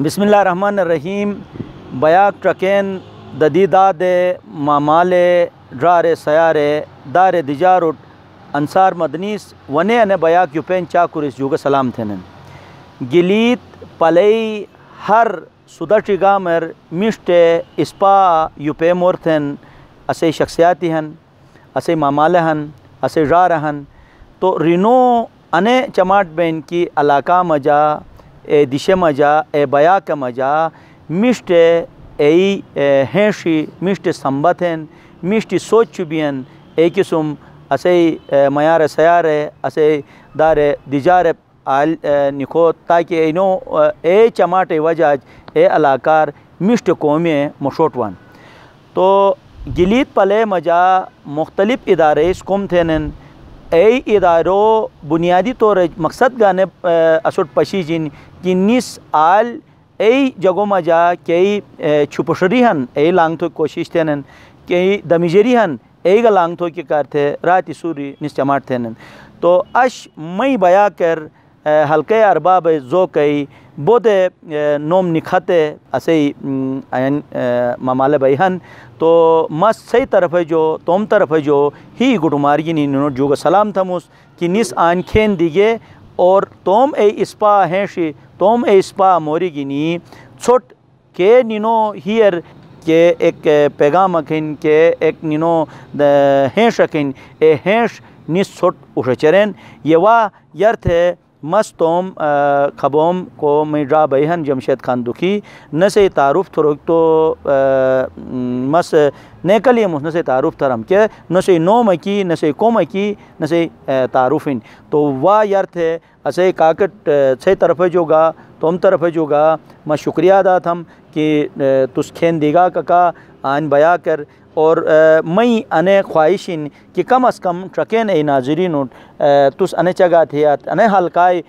بسم اللہ الرحمن الرحیم بیاک ٹرکین ددیداد مامال ڈرار سیار دار دیجاروٹ انصار مدنیس ونے انے بیاک یوپین چاکورس جوگا سلام تھینن گلیت پلی ہر سودٹی گامر مشٹ اسپا یوپے مورتھن اسے شخصیاتی ہن اسے مامال ہن اسے ڈرار ہن تو رینو انے چماٹ بین کی علاقہ مجا اے دشے مجا اے بیاک مجا مشٹ ای ہینشی مشٹ سمبتھن مشٹ سوچ چبین اے قسم اسے میار سیار اسے دار دیجار آل نکھو تاکہ اینو اے چماٹ وجہ اے علاقار مشٹ قومی مشوٹوان تو گلیت پلے مجا مختلف ادارے اس قوم تھینن ای ادارو بنیادی طور مقصد گانے اسوٹ پشی جن کی نس آل ای جگو مجا کئی چھپشری ہن ای لانگ تو کوشش تھینن کئی دمیجری ہن ای گا لانگ تو کی کار تھے راتی سوری نس چماٹ تھینن تو اش مئی بیا کر حلقہ ارباب زو کئی بود نوم نکھتے اسے مامال بیہن تو مس صحیح طرف جو توم طرف جو ہی گٹو مارگی نو جوگا سلام تھموس کہ نس آنکھین دیگے اور توم اے اسپا ہینشی توم اے اسپا موری گینی چھوٹ کے نینو ہیر کے ایک پیغام اکھن کے ایک نینو ہینش اکھن اے ہینش نس چھوٹ اُشچرین یوا یرتھ مس توم خبوم کو میڈرا بیہن جمشید خان دکھی نسے تعارف تھروک تو مس نیکلی مس نسے تعارف تھرم کہ نسے نو مکی نسے کو مکی نسے تعارفین تو وا یرتھ اسے کاکٹ سے طرف جوگا توم طرف جوگا میں شکریہ ادا تھم کہ تس کھین دیگا ککا آن بیا کر اور مئی انے خواہشین کہ کم از کم ٹرکین اے ناظرین تس انے چگا تھیات انے حلقائے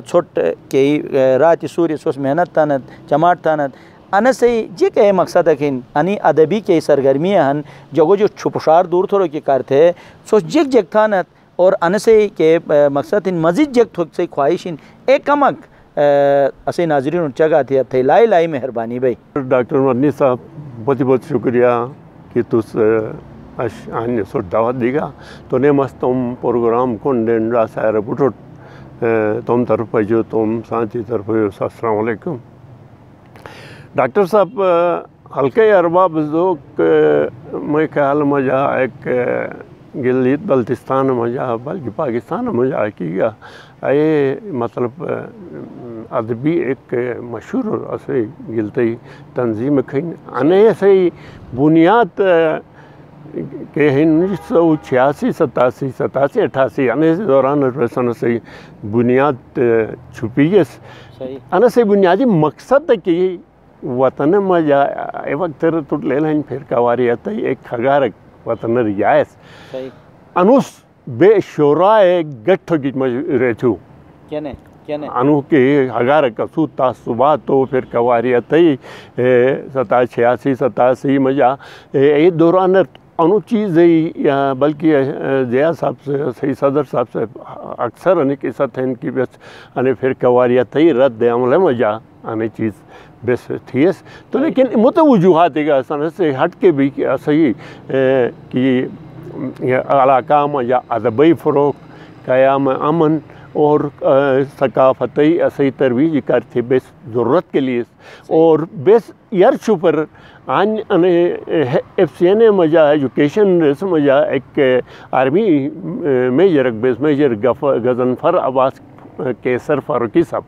چھوٹ کے رات سوری سوس محنت تانت چماٹ تانت انے سے جی کہ مقصد اکھن انی ادبی کے سرگرمیاں ہن جگو جو چھپشار دور تھرو کی کار تھے سوس جگ جگ تانت اور انے سے کہ مقصد ان مزید جگ تھوک سے خواہشین ایک کمک اسے ناظرین چگا تھیات تھے لائی لائی مہربانی بھائی ڈاکٹر مدنی صاحب بہت شکریہ کہ تس آنے سو دعوت دیگا تو نے مس تم پروگرام کون دین را سیر بٹوٹ تم طرف جو تم سانتی طرف السلام علیکم ڈاکٹر صاحب حلقہ ارباب ذوق میں خیال مجا ایک گلیت بلتستان مجا بلکہ پاکستان مجا کی گا اے مطلب ادبی ایک مشہور اسے گلتی تنظیم کھین انے سے بنیاد کہ 1986 87 88 انے سے دوران رسن سے بنیاد چھپی گس انے سے بنیادی مقصد کہ وطن مجا اے وقت تٹ لے لیں پھر کواریت ایک کھگارک وطن ریاس انوس بے شورائے گٹھ گیت رہتو انو کے ہگار کسو تعصبات تو پھر کواریت 86 87 مجا اے دوران انو چیز بلکہ ضیاء صاحب سے صحیح صدر صاحب سے اکثر انہیں کی سطح ان کی بس انہیں پھر کواریت رد عمل مجا انہیں چیز بس تھیس تو لیکن متوجہات کا سن سے ہٹ کے بھی صحیح کہ علاقہ مجا ادبی فروغ قیام امن اور ثقافتی ایسی ترویج کرتے بیس ضرورت کے لیے اور بیس یرچو پر آن ایف سی این اے مجا ایجوکیشن رس مجا ایک آرمی میجر بیس میجر غضنفر عباس کیسر فاروقی صاحب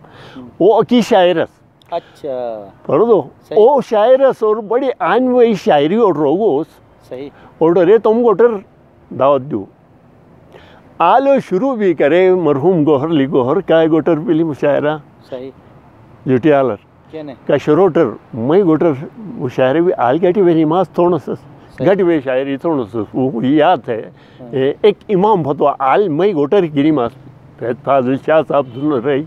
وہ اکی شاعرس اچھا پردو وہ شاعرس اور بڑی آن وہی شاعری اور روگوس اور ڈرے تم گوٹر دعوت دو آلو شروع بھی کرے مرحوم گوہر لی گوہر کا گوٹر پلی مشاعرہ جوٹی آلر کا شروٹر میں گوٹر مشاعرے بھی آل گٹی وی نماز تھوڑا سس گٹی وی شاعری تھوڑا سس وہ یاد ہے ایک امام فتوہ آل میں گوٹر کی نماز فاضل شاہ صاحب سن رہی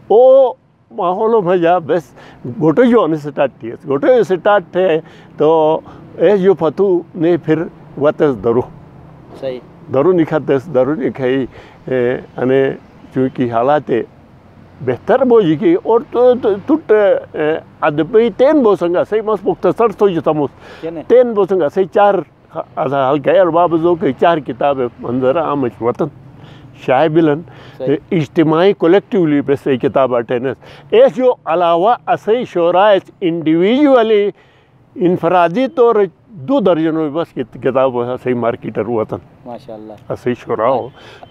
او ماحولوں میں جا بس گوٹو جو ہمیں سٹارٹ تھی گوٹو سٹارٹ ہے تو ایس جو فتو نے پھر وطس درو درو نکھتس درو نکھائی انے چونکہ حالات بہتر بوجھ کی اور تٹ ادبی تین بوسنگا سی مس مختصر سوچ تمس تین بوسنگا سی چار ہلکا البابزو کے چار کتابیں منظر آمچ وطن شاہ بلن اجتماعی کولیکٹیولی بس یہ کتاب اٹینس اس جو علاوہ اسی شعراء انڈیویجولی انفرادی طور 2 درجنوں بس کتاب اسی مارکیٹر وطن ماشاء اللہ اسی شعراء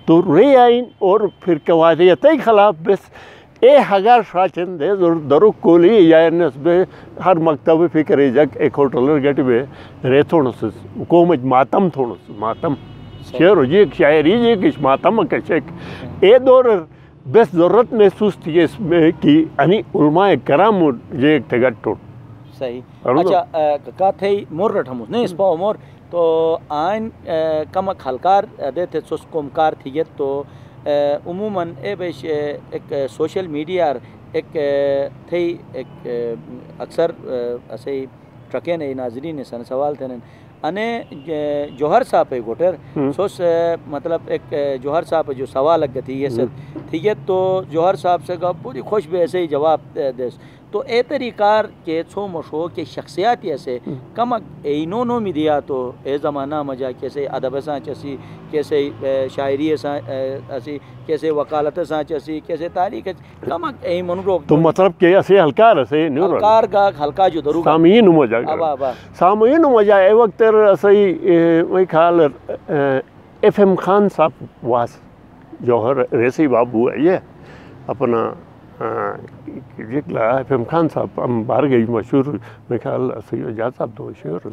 تو رے آئین اور پھر قواعدیت خلاف بس اے ہگار شاچن دے درو کولی یعنس بے ہر مکتب فکر جگ ایک ہوٹلر گٹ بے رے تھونس حکومت ماتم تھونس ماتم شعر جی شاعری جی کش ماتم کشک اے دور بس ضرورت محسوس تھی اس میں کہ انی علماء کرام جی ایک تگٹ ٹوٹ صحیح اچھا کا تھے مور رٹھمس نہیں اس پاو مور تو آئین کم خلکار دے تھے سوس کومکار تھی تو عموماً اے بیش ایک سوشل میڈیا ایک تھی ایک اکثر اسے ٹرکے نے ناظرین سن سوال تھے انے جوہر صاحب گوٹر سوس مطلب ایک جوہر صاحب جو سوال لگتی ہے سر ٹھیک ہے تو جوہر صاحب سے کا پوری خوش بھی ایسے ہی جواب دیس تو اے طریقار کے چھو مشو کے شخصیات ایسے کم اینو نو می دیا تو اے زمانہ مجا کیسے ادب سان چسی کیسے شاعری سان اسی کیسے وکالت سان چسی کیسے تاریخ کم ای منرو تو مطلب کہ اسی ہلکار سے نیورل ہلکار کا ہلکا جو درو سامعین مجا سامعین مجا اے وقت اسی میں خیال ایف ایم خان صاحب واس جوہر ریسی بابو ہے یہ اپنا جکلا ایف ایم خان صاحب ہم باہر گئی مشہور میں خیال سید جا صاحب تو شعر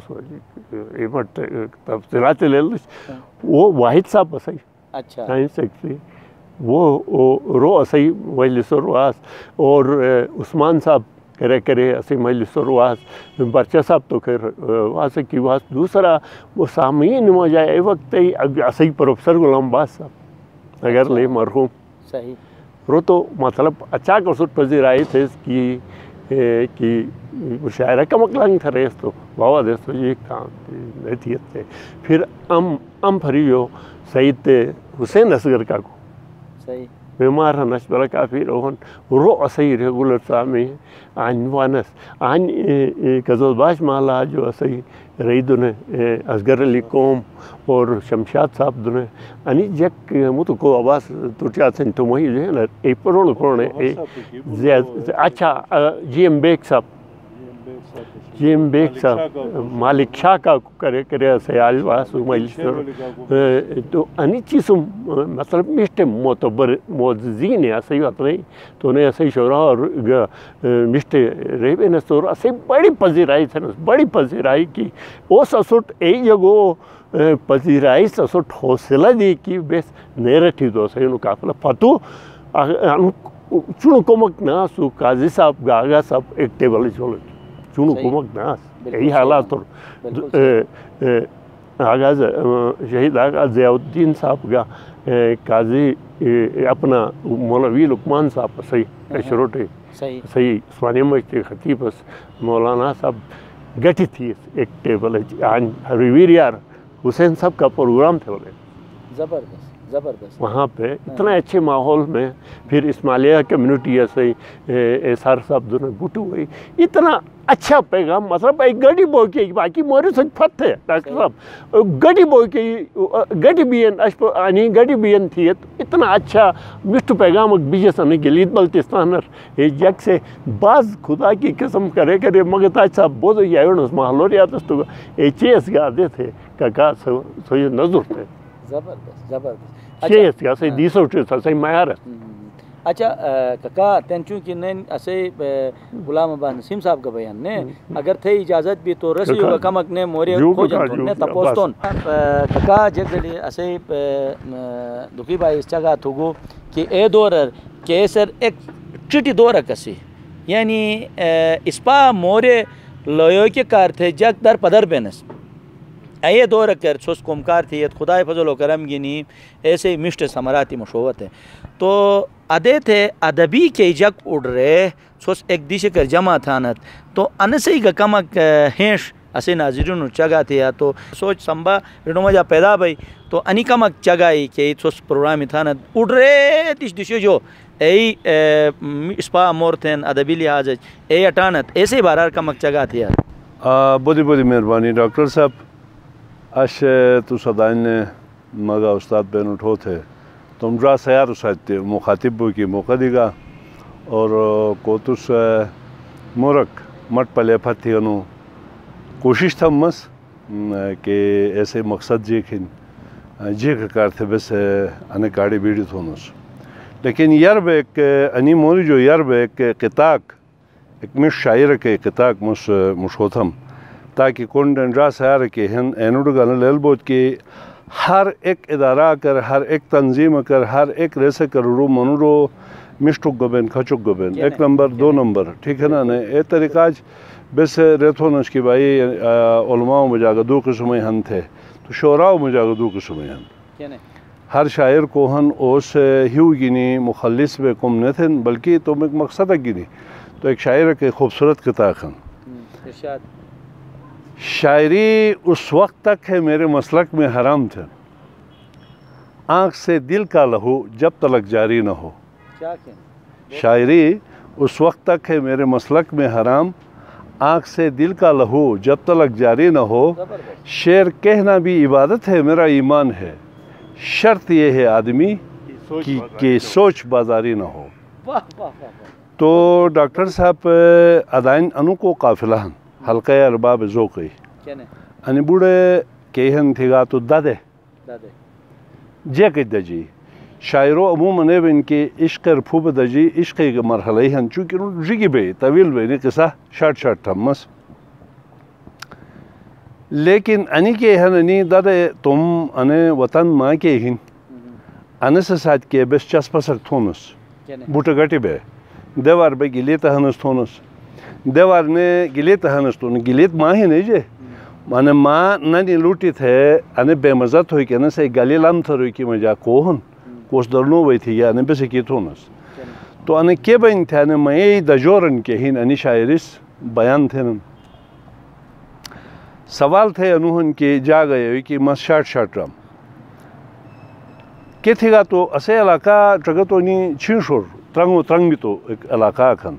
ایمٹ تفصیلات لے وہ واحد صاحب اسی اچھا سائنس سیکٹری وہ رو اسی مجلس رواس اور عثمان صاحب کرے اسی مجلس رواس برچہ صاحب تو خیر واسے کی واس دوسرا وہ سامعین مجا اے وقت اسی پروفیسر غلام باز صاحب اگر لے مرحوم صحیح رو تو مطلب اچھا کسوٹ پذیر آئی تھے کہ مشاعرہ کا مکلنگ تھا ریس تو بابا دیس تو یہ کام نیتیت تھے پھر ام پھریو سعید حسین اصغر کا کو صحیح بیمار نش بلا کافی روحن رو اسی ریگولر سامی آن وانس آن غزل باش مالا جو اسی رئی دنے اصغر علی قوم اور شمشاد صاحب دنے انی جک متو کو آواز توٹیا سن تو وہی جو ہے نا ای پرون کرونے اچھا جی ایم بیگ صاحب جی ایم بیگ صاحب مالک شاہ کا کرے سیال واسو مجلس تو انی چیزم مطلب مشتے معتبر معززین ہے اسی بات نہیں تو انہیں اسی شعراء اور مشتے ریبے نستور اسی بڑی پذیرائی تھے بڑی پذیرائی کی اس اسوٹ ای جگو پذیرائی سے اسوٹ حوصلہ دی کی بیس نیرٹی دو اسی انہوں کافلہ فتو چونو کمک ناسو قاضی صاحب گاگا صاحب ایک ٹیبل چولو چونو کمک ناس یہی حالات اور آغاز شہید آغاز ضیاء الدین صاحب کا قاضی اپنا مولوی لقمان صاحب صحیح شروٹے صحیح عثمانی مجھتے خطیب مولانا صاحب گٹی تھی ایک ٹیبل آن ریویر یار حسین صاحب کا پروگرام تھے بولے زبردست زبردست وہاں پہ اتنا اچھے ماحول میں پھر اسماعیلیہ کمیونٹی ایسے احسار صاحب دونوں بوٹو ہوئی اتنا اچھا پیغام مطلب ایک گڑی بوئی کے باقی موری سچ پھت ہے ڈاکٹر صاحب گڑی بوئی کے گڑی بین آنی گڑی بین تھی اتنا اچھا مشت پیغام بیجے سنے گلید بلتستانر یک سے بعض خدا کی قسم کرے مگر تاج صاحب بہت ہی آئیون اس محلور یاد تو چیز گا دے تھے کہا سوئی نظر تھے زبردست زبردست چیز گا سی دیسو چیز تھا سی معیار ہے اچھا ککا تینچوں کی نین اسے غلام ابا نسیم صاحب کا بیان نے اگر تھے اجازت بھی تو رسی ہوگا کمک نے موری کھو جنتون نے تپوستون ککا جگلی اسے دکھی بائی اس جگہ تھوگو کہ اے دورر کہ سر ایک چٹی دورہ کسی یعنی اس پا موری لویو کے کار تھے جگ در پدر بینس اے دور کر سوس کومکار تھی خدای فضل و کرم گینی ایسے مشت سمراتی مشوت ہے تو ادے تھے ادبی کے جگ اڑ رہے سوس ایک دیش کر جمع تھانت تو انسی کا کمک ہینش اسے ناظرین چگا تھے تو سوچ سمبا رنو جا پیدا بھائی تو انی کمک چگائی کہ سوس پروگرامی تھانت اڑ رہے دیش دیشو جو ای اسپا امورتن ادبی لحاظ ای اٹانت ایسے بارار کا مکچگا تھی یار بڑی بڑی مہربانی ڈاکٹر صاحب اش تو سدائن مگا استاد بین اٹھو تھے تم ڈرا سیار ساتھ مخاطب کی موقع دیگا اور کوتس مورک مٹ پلے پھتی انو کوشش تھا مس کہ ایسے مقصد جی کار تھے بس انے کاڑی بیڑی تھونس لیکن یرب ایک انی موری جو یرب ایک قطاق ایک مش شاعر کے قطاق مشوتھم تاکہ کنڈن ڈرا سیار کے ہن اینوڈ گانا لیل بود کہ ہر ایک ادارہ کر ہر ایک تنظیم کر ہر ایک ریسے کر رو منورو مشٹک گبین کھچک گبین ایک نمبر دو نمبر ٹھیک ہے نا اے طریقہ بس ریتھونش کی بھائی علماء مجاگہ دو قسمیں ہن تھے تو شعراء مجاگہ دو قسمیں ہن ہر شاعر کو ہن اس ہیو گینی مخلص بے کم نہ تھے بلکہ تم ایک مقصد گینی تو ایک شاعر کے خوبصورت کتاب ہن شاعری اس وقت تک ہے میرے مسلک میں حرام تھے آنکھ سے دل کا لہو جب تلک جاری نہ ہو شاعری اس وقت تک ہے میرے مسلک میں حرام آنکھ سے دل کا لہو جب تلک جاری نہ ہو شعر کہنا بھی عبادت ہے میرا ایمان ہے شرط یہ ہے آدمی کہ سوچ بازاری نہ ہو تو ڈاکٹر صاحب ادائن انو کو قافلہ حلقہ ارباب ذوقی انی بوڑے کہن تھیگا تو دادے جے کہ دجی شاعرو عموماً ان کے عشق رفوب دجی عشق کے مرحلہ ہن چونکہ رگی بے طویل بے نی قصہ شارٹ تھمس لیکن انی کے ہن انی دادے تم انے وطن ماں کے ہن انے سے ساتھ کے بس چس پسک تھونس بوٹے گٹی بے دیوار بے گلیت ہنس تھونس دیوار نے گلیت ہنس تو گلیت ماں ہی نہیں جے مانے ماں ننی لوٹی تھے انے بے مزت ہوئی کہ انے سے گلی لام تھا روئی کی مجا کوہن کوس درنو وی تھی یا انے بے سے کی تھونس تو انے کے بین تھے انے مئی دجورن کے ہن انی شاعریس بیان تھے نن سوال تھے انوہن کی جا گئے ہوئی کہ مس شارٹ رام کہ تھی گا تو اسے علاقہ ٹرگتو نی چھنشور ترنگ بھی تو ایک علاقہ کھن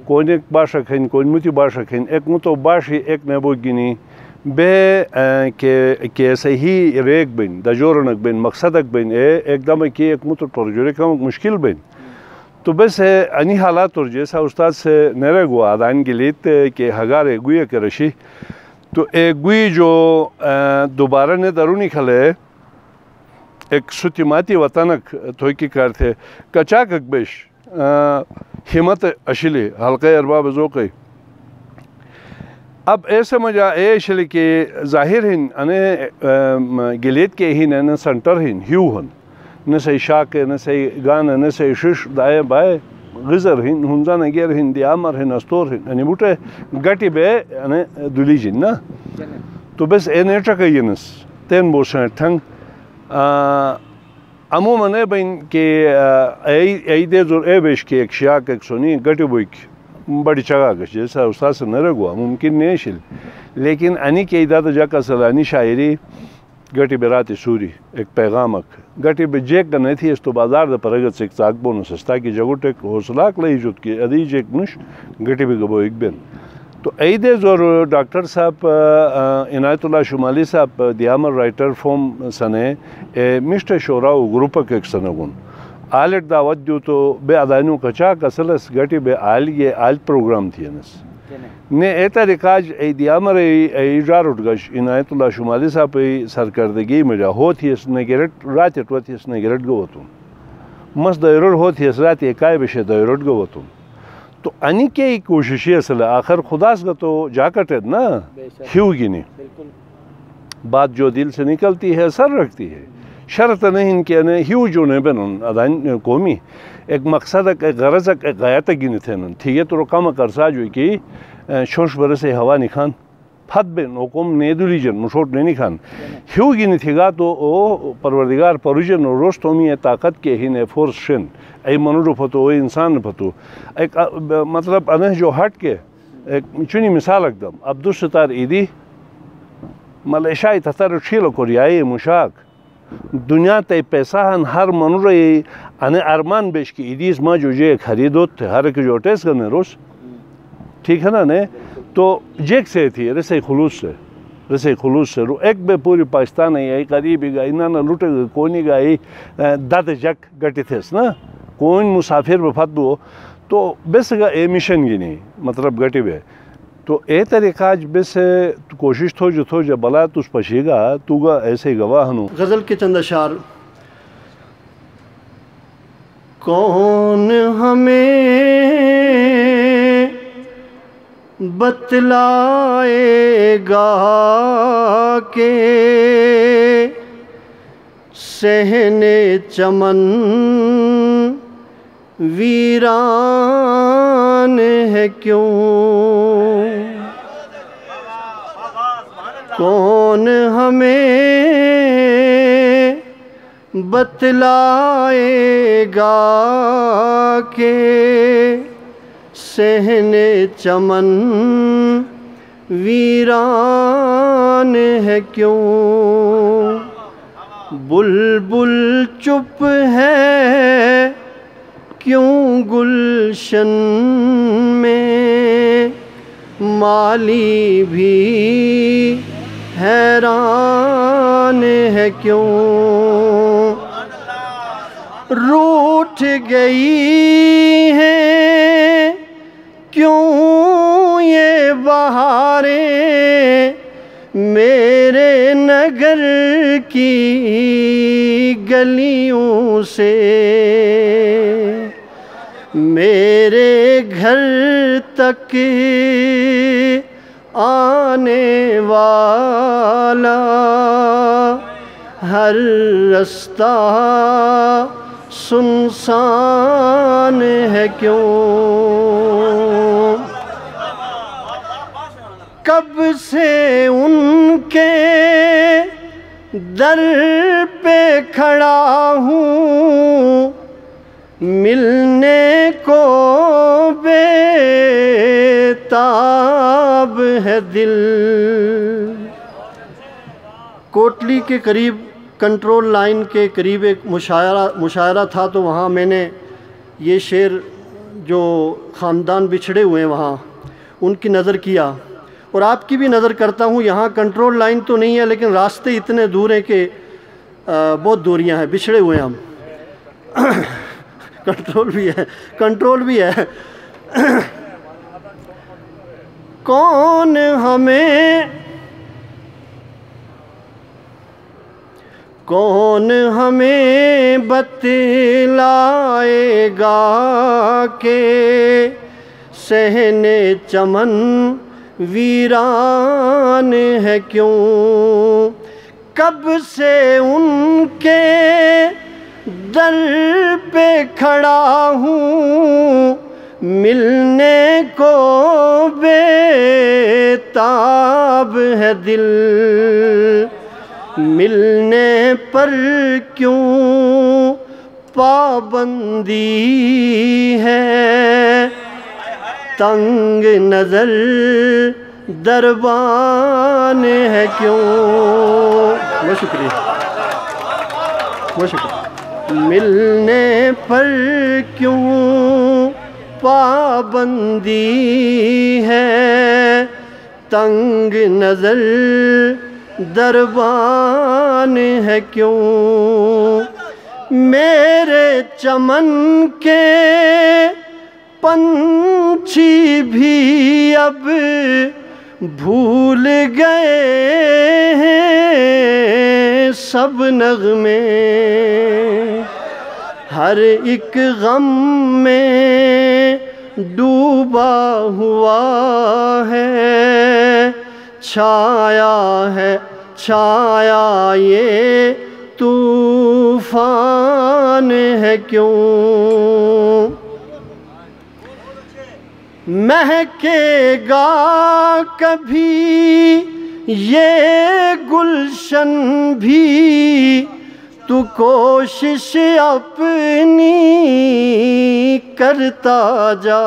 کوئی ایک باشا کھین کوئی متی باشا کھین ایک متو باشی ایک نیبو گینی بے کہ صحیح ریک بین دجورنک بین مقصدک بین ایک دم کی ایک متو پرجوری کم مشکل بین تو بس انی حالات اور جیسا استاد سے نیرے گوا آدان گلیت کہ ہگارے گویا کرشی تو ایک گوی جو دوبارہ نے درونی کھلے ایک ستیماتی وطنک توی کی کار تھے کچاکک بیش ہمت اشلی حلقہ ارباب ذوقی اب ایسے مجا اے اشلی کے ظاہر ہن انے گلیت کے ہن انے سنٹر ہن ہیو ہن نسے شاک نسے گان نسے شش دائے بائے غزر ہن ہنزا نگیر ہن دیامر ہن استور ہن انہی بوٹے گٹی بے انے دلی جن نا تو بس اے نیٹا کئینس تین بوسن ٹھنگ عموماً اے بین کہ ای دے زور اے بیش کے ایک شیاک ایک سونی گٹی بوئی بڑی چگا گش جیسا استاد سے نہ رگوا ممکن نہیں شل لیکن انی کے ایداد جا کا سلانی شاعری گٹی بے راتی سوری ایک پیغامک گٹی بے جیک کا نہیں تھی اس تو بازار دا پرگت سے ایک چاک بونس استا کی جگوٹ ایک حوصلاک لئی جوت کی ادھی جیک نش گٹی بے گبو ایک بین تو ای دے زور ڈاکٹر صاحب عنایت اللہ شمالی صاحب دیامر رائٹر فوم سنے مشت شوراو گروپک ایک سنگون آلٹ دعوت دیو تو بے ادائنو کچاک اصلس گٹی بے آلی پروگرام تھی انس نے اے طریقاج ای دیامر ای جارٹ گش عنایت اللہ شمالی صاحب ای سرکردگی مجا ہو تھی اس نگرٹ رات اٹو تھی اس نگرٹ گوتون مس دائرور ہو تھی اس رات اکائی بشے دائرٹ گوتون تو انی کے ہی کوششی اصل آخر خداس کا تو جاکٹ نا ہیو گینی بات جو دل سے نکلتی ہے سر رکھتی ہے شرط نہیں کہ انہیں ہیو جو نہیں بنن ادائن قومی ایک مقصد ایک غرض ایک غایت گینی تھے نن ٹھیک ہے تو رقم کرسا جو کہ شوش برسے ہوا نکھان پھت بین حکم نیدولی جن مشوٹ نہیں نکھان ہیو گینی تھی گا تو او پروردگار پروجن روش تومی طاقت کے ہی نے فورس شن ای منو پھتو او انسان پھتو ایک مطلب انہیں جو ہٹ کے ایک چونی مثال اکدم عبدالستار ایدی ملیشائی تطر شیل کوریائی مشاک دنیا تے پیسہ ہن ہر منو رہی انے ارمان بیش کی ایدیز ما جو جے خریدوت ہر ایک جو ٹیس کرنے روش ٹھیک ہے نا نے تو جیک سے تھی رسے خلوص سے رو ایک بے پوری پاکستان ہے قریبی گئی نا لوٹے کونی گئی داد جک گٹی تھیس نا کون مسافر بفت بو تو بس گا اے مشن گی نہیں مطلب گٹی بے تو اے طریقہ بس کوشش تھو جو بلا تُس پشی گا تو گا ایسے گواہ نو غزل کے چند اشعار کون ہمیں بتلائے گا کہ صحن چمن ویران ہے کیوں کون ہمیں بتلائے گا کہ صحن چمن ویران ہے کیوں بلبل چپ ہے کیوں گلشن میں مالی بھی حیران ہے کیوں روٹھ گئی ہیں کیوں یہ بہاریں میرے نگر کی گلیوں سے میرے گھر تک آنے والا ہر رستہ سنسان ہے کیوں کب سے ان کے در پہ کھڑا ہوں ملنے کو بےتاب ہے دل کوٹلی کے قریب کنٹرول لائن کے قریب ایک مشاعرہ تھا تو وہاں میں نے یہ شعر جو خاندان بچھڑے ہوئے ہیں وہاں ان کی نظر کیا اور آپ کی بھی نظر کرتا ہوں یہاں کنٹرول لائن تو نہیں ہے لیکن راستے اتنے دور ہیں کہ بہت دوریاں ہیں بچھڑے ہوئے ہیں ہم کنٹرول بھی ہے کون ہمیں بتلائے گا کہ صحن چمن ویران ہے کیوں کب سے ان کے در پہ کھڑا ہوں ملنے کو بےتاب ہے دل ملنے پر کیوں پابندی ہے تنگ نظر دربان ہے کیوں بہت شکریہ ملنے پر کیوں پابندی ہے تنگ نظر دربان ہے کیوں میرے چمن کے پنچھی بھی اب بھول گئے ہیں سب نغمے ہر ایک غم میں ڈوبا ہوا ہے چھایا یہ طوفان ہے کیوں مہکے گا کبھی یہ گلشن بھی تو کوشش اپنی کرتا جا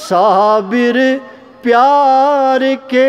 صابر پیار کے